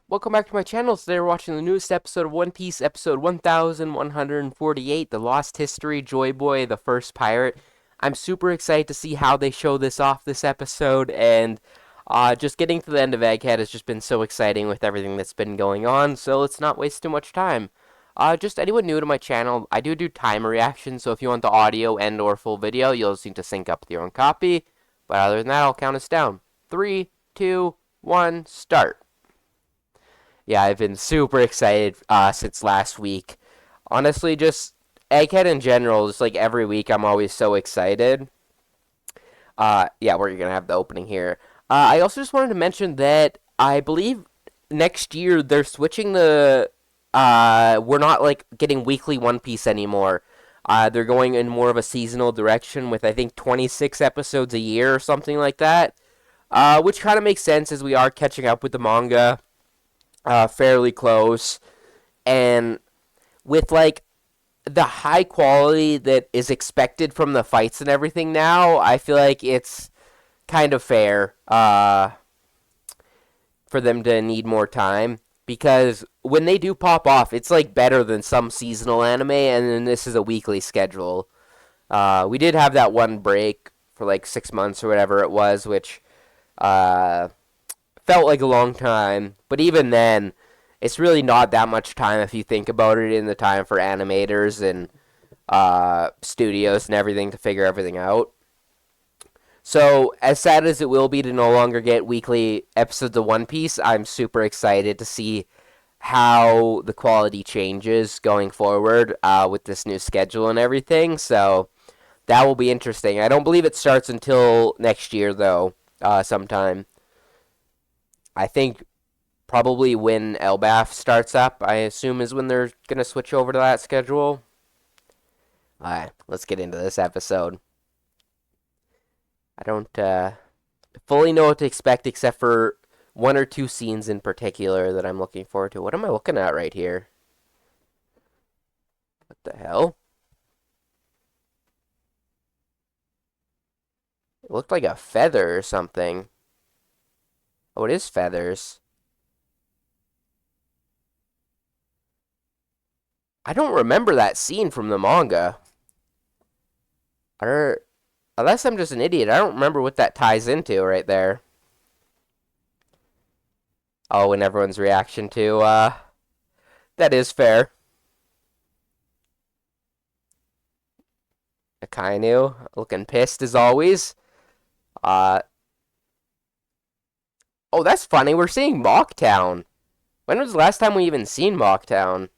Welcome back to my channel. Today we're watching the newest episode of One Piece, episode 1148, The Lost History, Joy Boy, the First Pirate. I'm super excited to see how they show this off this episode, and just getting to the end of Egghead has just been so exciting with everything that's been going on, so let's not waste too much time. Just anyone new to my channel, I do timer reactions, so if you want the audio and or full video, you'll just need to sync up with your own copy. But other than that, I'll count us down. 3, 2, 1, start. Yeah, I've been super excited since last week. Honestly, just Egghead in general, just like every week, I'm always so excited. Yeah, we're gonna have the opening here. I also just wanted to mention that I believe next year they're switching the. We're not like getting weekly One Piece anymore. They're going in more of a seasonal direction with I think 26 episodes a year or something like that. Which kind of makes sense as we are catching up with the manga fairly close, and with like the high quality that is expected from the fights and everything now, I feel like it's kind of fair for them to need more time because when they do pop off, it's like better than some seasonal anime, and then this is a weekly schedule. We did have that one break for like 6 months or whatever it was, which uh, felt like a long time, but even then, it's really not that much time if you think about it in the time for animators and studios and everything to figure everything out. So, as sad as it will be to no longer get weekly episodes of One Piece, I'm super excited to see how the quality changes going forward with this new schedule and everything. So, that will be interesting. I don't believe it starts until next year, though, sometime. I think probably when Elbaf starts up, I assume is when they're going to switch over to that schedule. Alright, let's get into this episode. I don't fully know what to expect except for one or two scenes in particular that I'm looking forward to. What am I looking at right here? What the hell? It looked like a feather or something. Oh, it is feathers. I don't remember that scene from the manga. Or, unless I'm just an idiot, I don't remember what that ties into right there. Oh, and everyone's reaction to, that is fair. Akainu, looking pissed as always. Uh, oh, that's funny. We're seeing Mocktown. When was the last time we even seen Mocktown?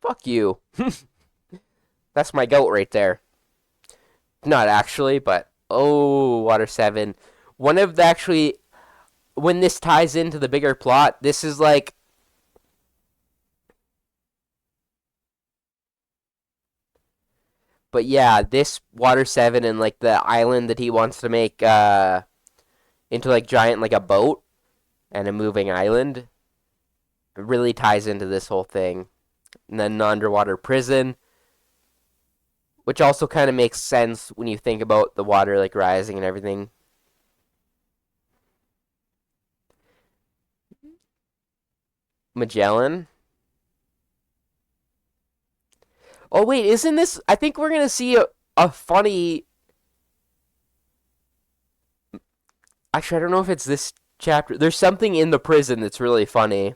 Fuck you. That's my goat right there. Not actually, but oh, Water 7. One of the actually, when this ties into the bigger plot, this is like. But yeah, this Water 7 and like the island that he wants to make into like giant, like a boat and a moving island, it really ties into this whole thing. And then the underwater prison, which also kind of makes sense when you think about the water like rising and everything. Magellan. Oh wait, isn't this? I think we're gonna see a funny. Actually, I don't know if it's this chapter. There's something in the prison that's really funny.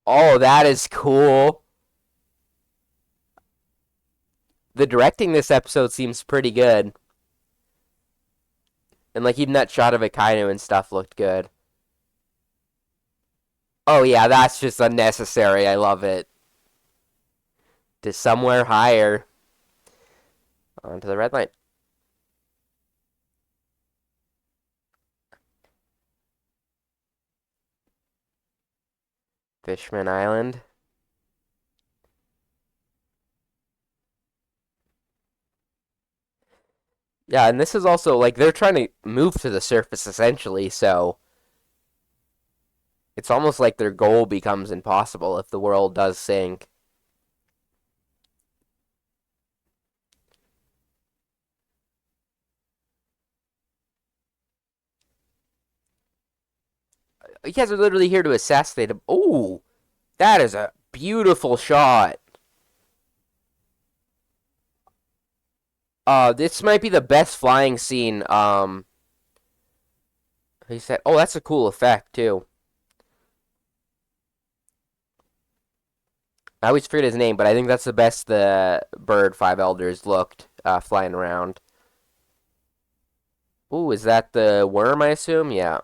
Oh, that is cool. The directing this episode seems pretty good. And like even that shot of Akainu and stuff looked good. Oh yeah, that's just unnecessary. I love it. To somewhere higher. Onto the red line. Fishman Island. Yeah, and this is also like they're trying to move to the surface essentially, so It's almost like their goal becomes impossible if the world does sink. You guys are literally here to assassinate him. Oh, that is a beautiful shot. This might be the best flying scene. He said, "Oh, that's a cool effect too." I always forget his name, but I think that's the best the bird Five Elders looked flying around. Ooh, is that the worm? I assume. Yeah,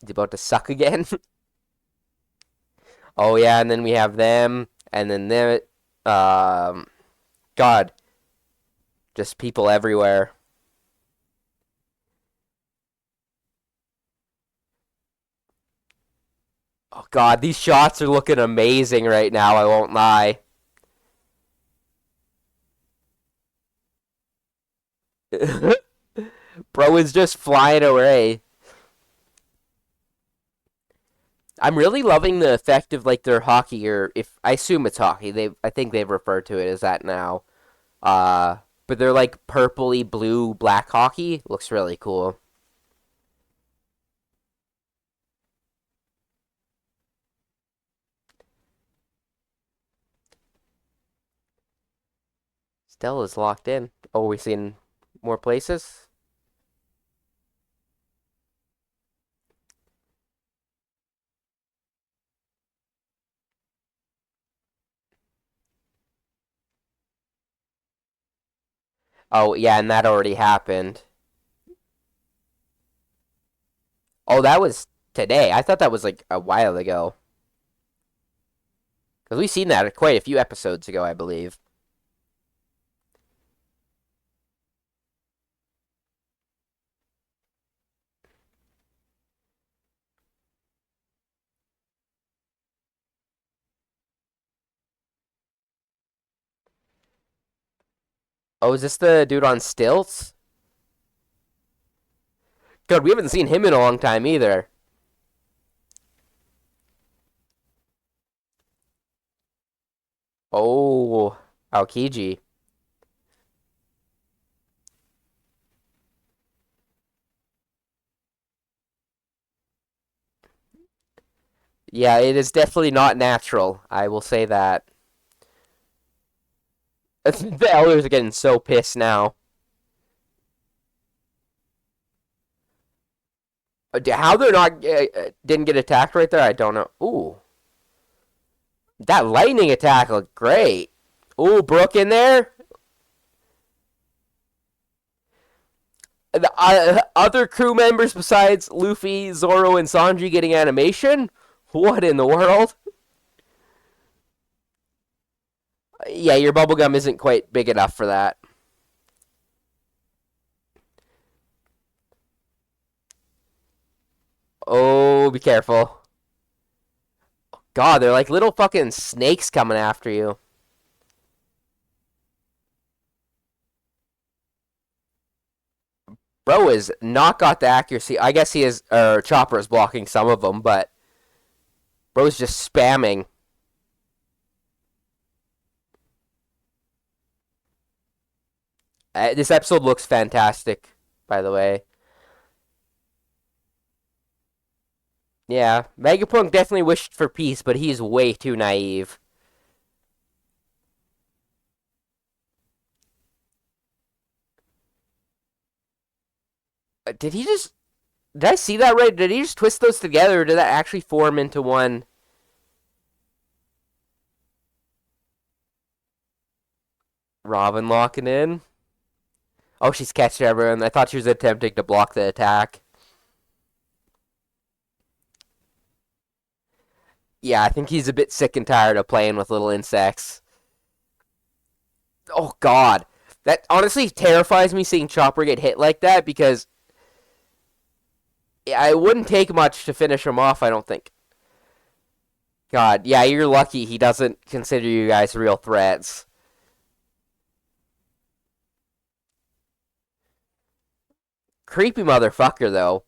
he's about to suck again. Oh yeah, and then we have them, and then them. Um, God, just people everywhere. Oh God, these shots are looking amazing right now. I won't lie. Bro is just flying away. I'm really loving the effect of like their hockey, or if I assume it's hockey. I think they've referred to it as that now. Uh, but they're like purpley blue black hockey. Looks really cool. Stella's locked in. Oh, we seen more places. Oh yeah, and that already happened. Oh, that was today. I thought that was like a while ago. Because we've seen that quite a few episodes ago, I believe. Oh, is this the dude on stilts? God, we haven't seen him in a long time either. Oh, Aokiji. Yeah, it is definitely not natural. I will say that. The elders are getting so pissed now. How they're not didn't get attacked right there, I don't know. Ooh, that lightning attack looked great. Ooh, Brooke in there. The other crew members besides Luffy, Zoro, and Sanji getting animation. What in the world? Yeah, your bubblegum isn't quite big enough for that. Oh, be careful. God, they're like little fucking snakes coming after you. Bro is not got the accuracy. I guess he is, or Chopper is blocking some of them, but bro's just spamming. This episode looks fantastic, by the way. Yeah, Megapunk definitely wished for peace, but he's way too naive. Did he just? Did I see that right? Did he just twist those together, or did that actually form into one? Robin locking in. Oh, she's catching everyone. I thought she was attempting to block the attack. Yeah, I think he's a bit sick and tired of playing with little insects. Oh God, that honestly terrifies me seeing Chopper get hit like that because it wouldn't take much to finish him off. I don't think. God, yeah, you're lucky he doesn't consider you guys real threats. Creepy motherfucker though.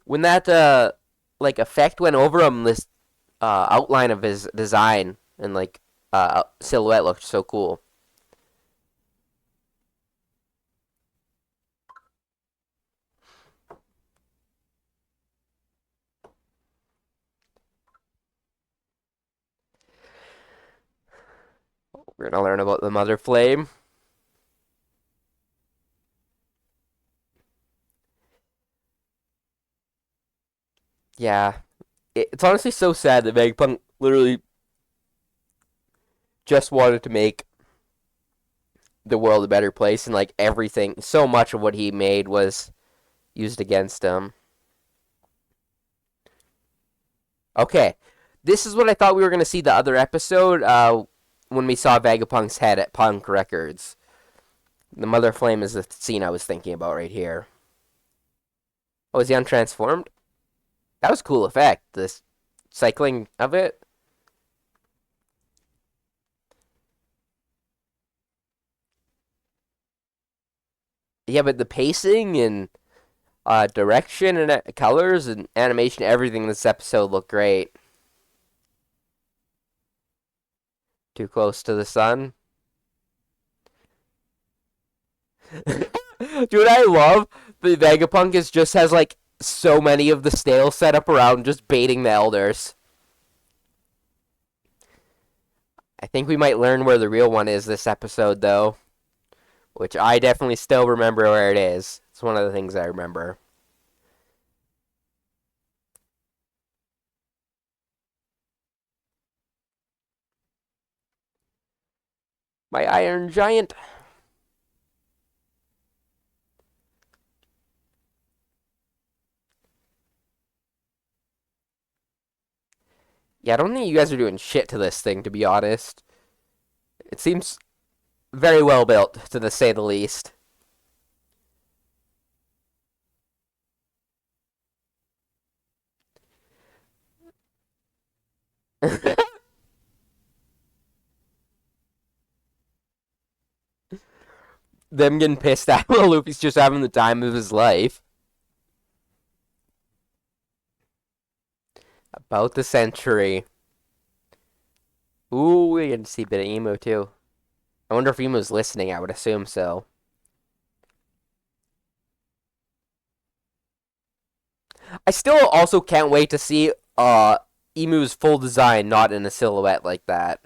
When that like effect went over him, this outline of his design and like silhouette looked so cool. We're gonna learn about the Mother Flame. Yeah, it's honestly so sad that Vegapunk literally just wanted to make the world a better place, and like everything, so much of what he made was used against him. Okay, this is what I thought we were gonna see the other episode. When we saw Vegapunk's head at Punk Records, the Mother Flame is the scene I was thinking about right here. Oh, is he untransformed? That was a cool effect. This cycling of it. Yeah, but the pacing and direction and colors and animation, everything in this episode looked great. Too close to the sun. Dude, I love the Vegapunk is just has like so many of the stales set up around just baiting the elders. I think we might learn where the real one is this episode though, which I definitely still remember where it is. It's one of the things I remember. My Iron Giant. Yeah, I don't think you guys are doing shit to this thing, to be honest. It seems very well built, to say the least. Them getting pissed at while Luffy's just having the time of his life. About the century. Ooh, we get to see a bit of Emo too. I wonder if Emo's listening. I would assume so. I still also can't wait to see Emu's full design, not in a silhouette like that.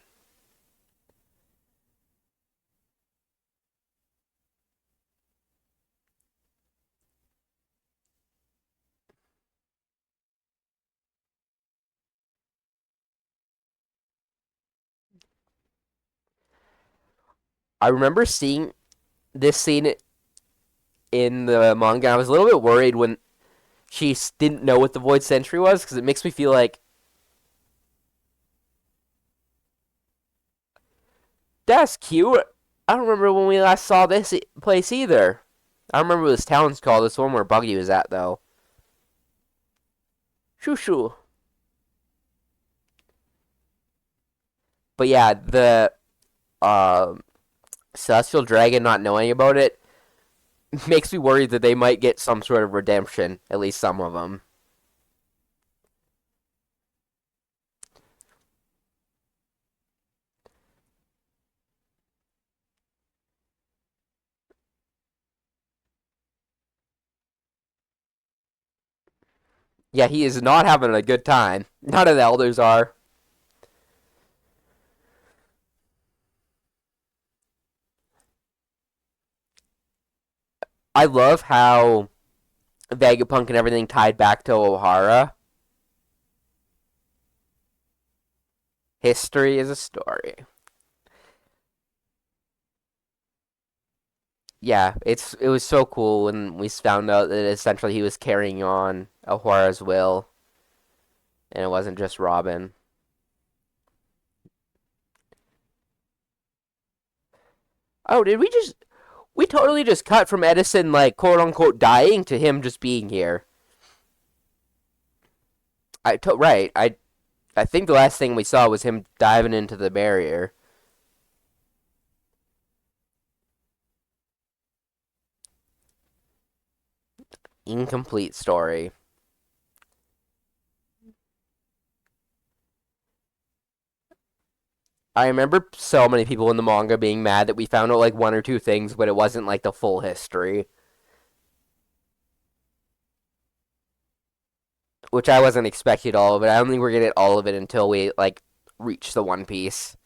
I remember seeing this scene in the manga. I was a little bit worried when she didn't know what the Void Century was because it makes me feel like that's cute. I don't remember when we last saw this place either. I don't remember what this town's called. This one where Buggy was at though. Shoo shoo. But yeah, the um Celestial Dragon not knowing about it makes me worried that they might get some sort of redemption. At least some of them. Yeah, he is not having a good time. None of the elders are. I love how Vegapunk and everything tied back to O'Hara. History is a story. Yeah, it was so cool when we found out that essentially he was carrying on O'Hara's will, and it wasn't just Robin. Oh, did we just we totally just cut from Edison like quote unquote dying to him just being here. Right. I think the last thing we saw was him diving into the barrier. Incomplete story. I remember so many people in the manga being mad that we found out like one or two things, but it wasn't like the full history, which I wasn't expecting all of it. I don't think we're gonna get all of it until we like reach the One Piece.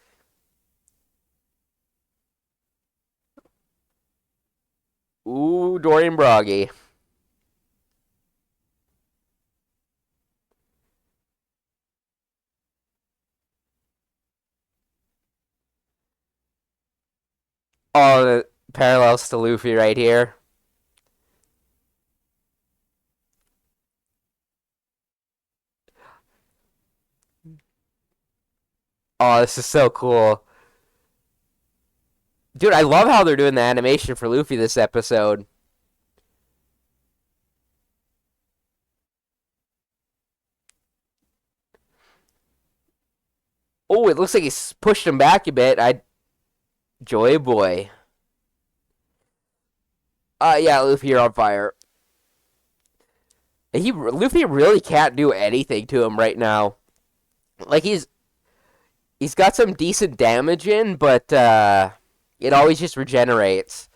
Ooh, Dorian Broggy. All the parallels to Luffy right here. Oh, this is so cool. Dude, I love how they're doing the animation for Luffy this episode. Oh, it looks like he's pushed him back a bit. Joy boy. Yeah, Luffy, you're on fire. Luffy really can't do anything to him right now. Like he's got some decent damage in, but it always just regenerates.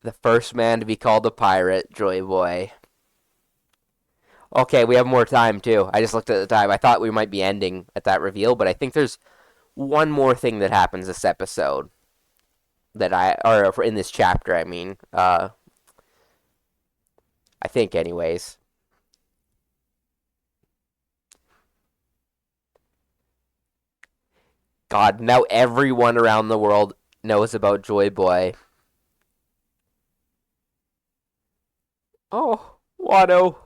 The first man to be called a pirate, Joy Boy. Okay, we have more time too. I just looked at the time. I thought we might be ending at that reveal, but I think there's one more thing that happens this episode or in this chapter. I mean, I think, anyways. God, now everyone around the world knows about Joy Boy. Oh, Wano.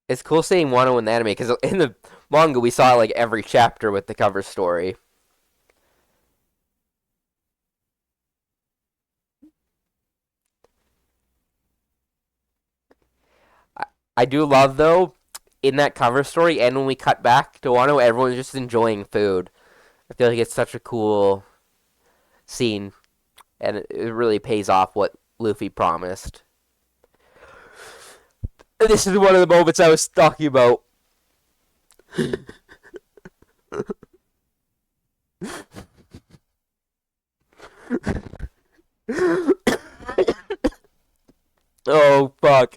It's cool seeing Wano in the anime because in the manga we saw like every chapter with the cover story. I, I do love though in that cover story and when we cut back to Wano, everyone's just enjoying food. I feel like it's such a cool scene, and it really pays off what Luffy promised. And this is one of the moments I was talking about. Oh fuck!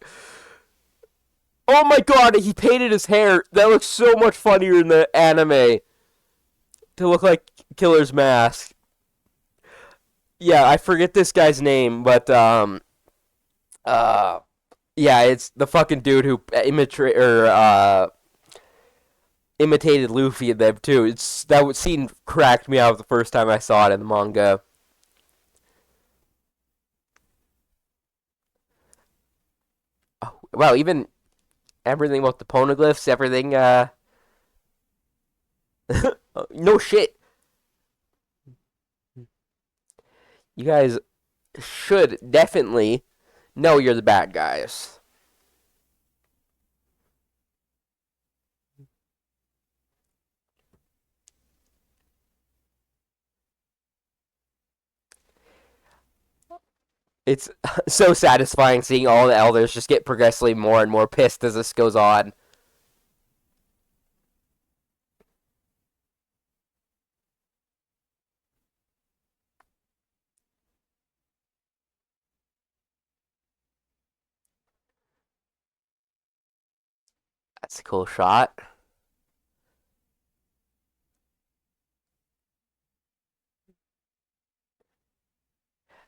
Oh my god! He painted his hair. That looks so much funnier in the anime to look like Killer's mask. Yeah, I forget this guy's name, but uh yeah, it's the fucking dude who imitated Luffy in them too. It's that scene cracked me out the first time I saw it in the manga. Oh, wow, even everything about the poneglyphs, everything. No shit. You guys should definitely know you're the bad guys. It's so satisfying seeing all the elders just get progressively more and more pissed as this goes on. That's a cool shot.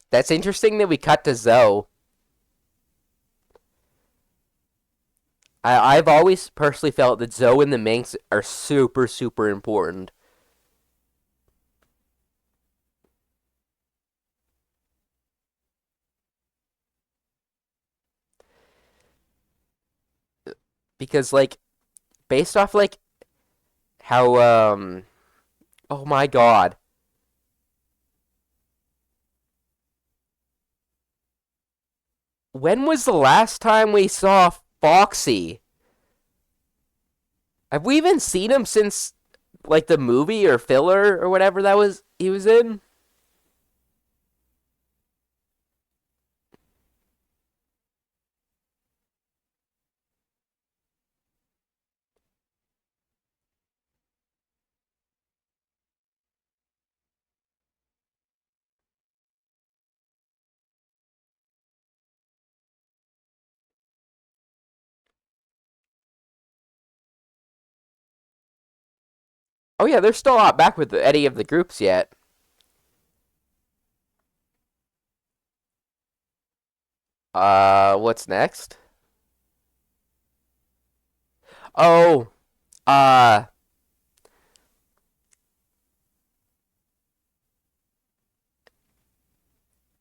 That's interesting that we cut to Zoe. I've always personally felt that Zoe and the Minx are super, super important. Because, like, based off, like, how, oh my god. When was the last time we saw Foxy? Have we even seen him since like the movie or filler or whatever that was he was in? Oh yeah, they're still not back with any of the groups yet. What's next? Oh, uh,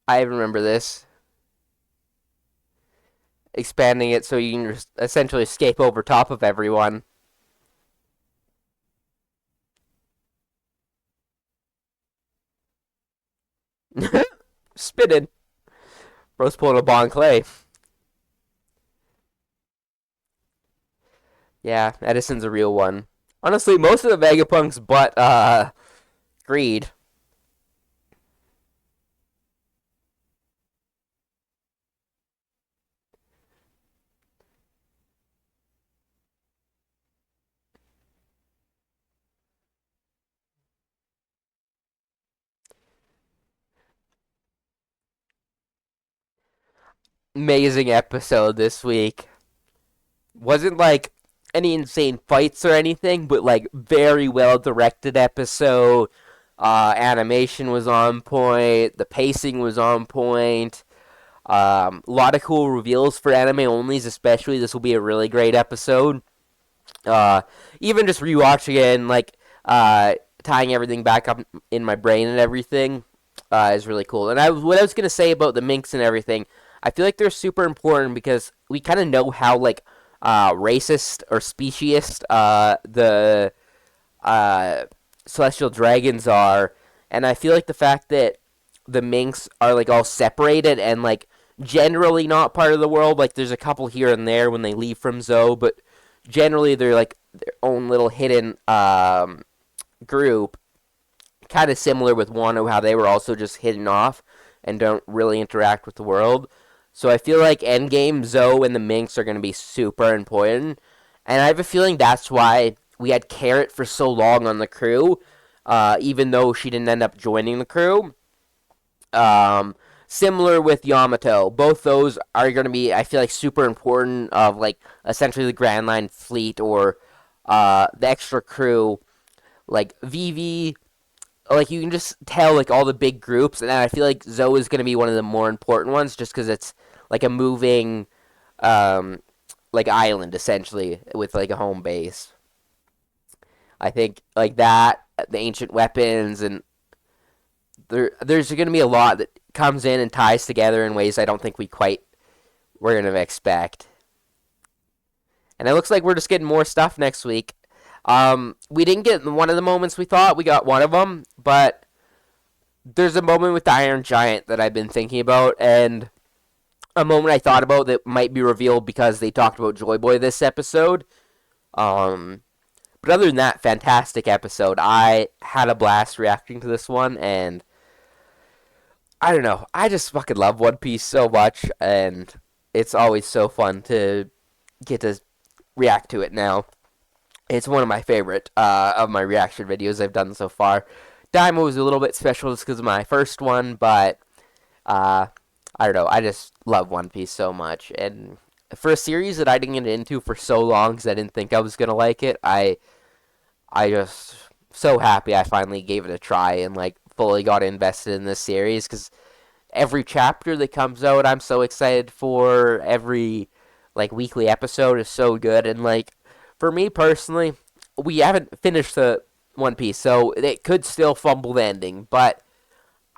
I remember this. Expanding it so you can essentially escape over top of everyone. Spinning. Bro's pulling a Bon Clay. Yeah, Edison's a real one. Honestly, most of the Vegapunks but Greed. Amazing episode this week. Wasn't like any insane fights or anything, but like very well directed episode. Animation was on point. The pacing was on point. A lot of cool reveals for anime onlys, especially. This will be a really great episode. Uh, Even just rewatching it and like tying everything back up in my brain and everything is really cool. And what I was gonna say about the minks and everything, I feel like they're super important because we kind of know how like racist or speciest the uh, celestial dragons are, and I feel like the fact that the minks are like all separated and like generally not part of the world. Like there's a couple here and there when they leave from Zoe, but generally they're like their own little hidden group. Kind of similar with Wano, how they were also just hidden off and don't really interact with the world. So I feel like Endgame, Zoe, and the Minx are going to be super important. And I have a feeling that's why we had Carrot for so long on the crew, even though she didn't end up joining the crew. Similar with Yamato, both those are going to be, I feel like, super important of like essentially the Grand Line fleet or the extra crew, like Vivi. Like you can just tell like all the big groups, and I feel like Zoe is going to be one of the more important ones, just because it's like a moving, um, like island essentially with like a home base. I think like that, the ancient weapons, and there's going to be a lot that comes in and ties together in ways I don't think we quite were going to expect. And it looks like we're just getting more stuff next week. We didn't get one of the moments we thought. We got one of them, but there's a moment with the Iron Giant that I've been thinking about, and a moment I thought about that might be revealed because they talked about Joy Boy this episode. Um, but other than that, fantastic episode. I had a blast reacting to this one, and I don't know. I just fucking love One Piece so much, and it's always so fun to get to react to it now. It's one of my favorite of my reaction videos I've done so far. Daima was a little bit special just because of my first one, but uh, I don't know. I just love One Piece so much, and for a series that I didn't get into for so long because I didn't think I was gonna like it, I just so happy I finally gave it a try and like fully got invested in this series because every chapter that comes out, I'm so excited for. Every like weekly episode is so good, and like for me personally, we haven't finished the One Piece, so it could still fumble the ending. But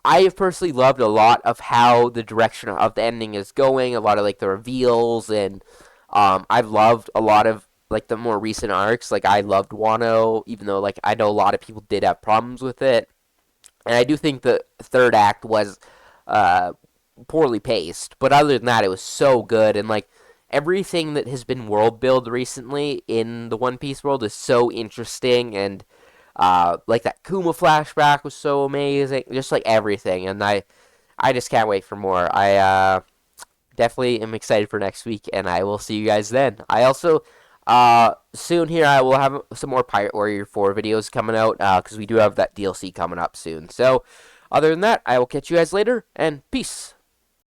I have personally loved a lot of how the direction of the ending is going. A lot of like the reveals, and I've loved a lot of like the more recent arcs. Like I loved Wano, even though like I know a lot of people did have problems with it. And I do think the third act was uh, poorly paced, but other than that, it was so good. And like everything that has been world build recently in the One Piece world is so interesting, and like that Kuma flashback was so amazing, just like everything, and I just can't wait for more. I definitely am excited for next week, and I will see you guys then. I also soon here I will have some more Pirate Warrior 4 videos coming out because we do have that DLC coming up soon. So other than that, I will catch you guys later, and peace.